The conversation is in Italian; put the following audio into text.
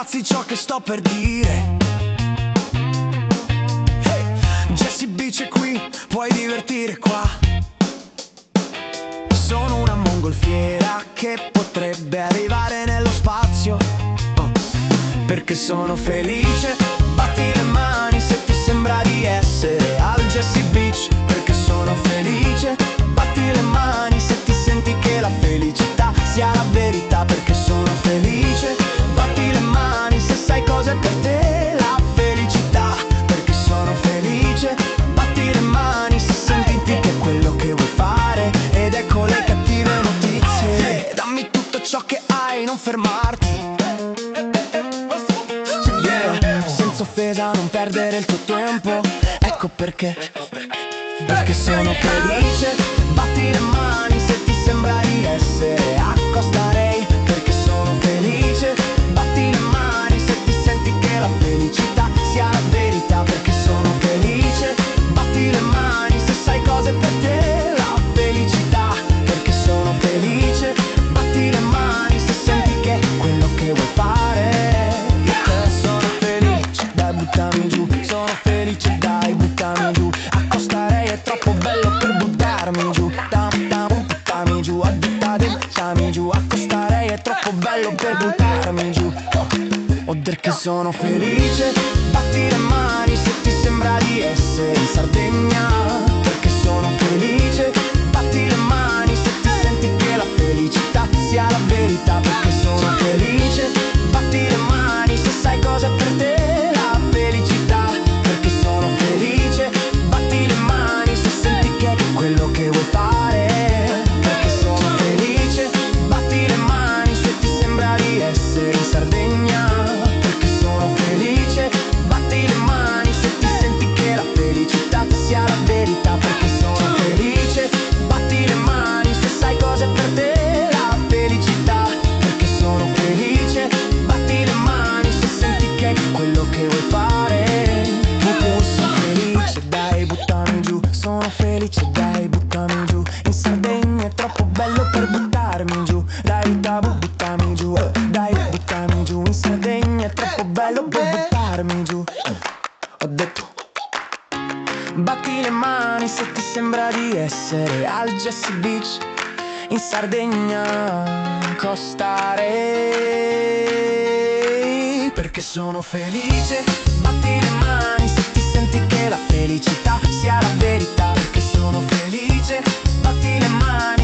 pazzi ciò che sto per dire. Hey, Jessie Beach è qui, puoi divertire qua. Sono una mongolfiera che potrebbe arrivare nello spazio. Perché sono felice, batti le mani se ti sembra di essere al Jessie Beach. Perché sono felice, batti le mani se ti senti che la felicità sia la verità. Perché sono felice, batti le mani se sai cosa è per te la felicità. Perché sono felice, batti le mani se senti che è quello che vuoi fare. Ed ecco le cattive notizie: dammi tutto ciò che hai, non fermarti. Senza offesa, non perdere il tuo tempo. Ecco perché. Perché sono felice, batti le mani se ti sembra di essere a Costa Rey. Perché sono felice, batti le mani se ti senti che la felicità sia la verità. Perché sono felice, batti le mani se sai cosa è per te la felicità. Perché sono felice, batti le mani se senti che è quello che vuoi fare. Perché sono felice, dai buttami giù. Sono felice, dai buttami giù. A Costa Rey è troppo bello per buttarmi giù. Buttami giù, buttami giù. A Costa Rey è troppo bello per buttarmi giù. O perché sono felice, batti le mani se ti sembra di essere in Sardegna. Perché sono felice, batti le mani se ti senti che la felicità sia la verità. Perché sono felice, batti le mani se sai cosa è per te la felicità. Perché sono felice, batti le mani se senti che è quello che vuoi fare. Perché sono felice, batti le mani se ti sembra di essere in Sardegna. Perché sono felice, batti le mani se ti senti che la felicità sia la verità. Perché sono felice, batti le mani se sai cosa è per te la felicità. Perché sono felice, batti le mani se senti che è quello che vuoi fare. Sono felice, dai buttami giù. Sono felice, dai buttami giù. In Sardegna è troppo bello per buttarmi giù. Dai tabu, buttami giù. Dai buttami giù. In Sardegna è troppo bello per buttarmi giù. Ho detto. Batti le mani se ti sembra di essere al Jessie Beach in Sardegna, Costa Rey. Perché sono felice, batti le mani se ti senti che la felicità sia la verità. Perché sono felice, batti le mani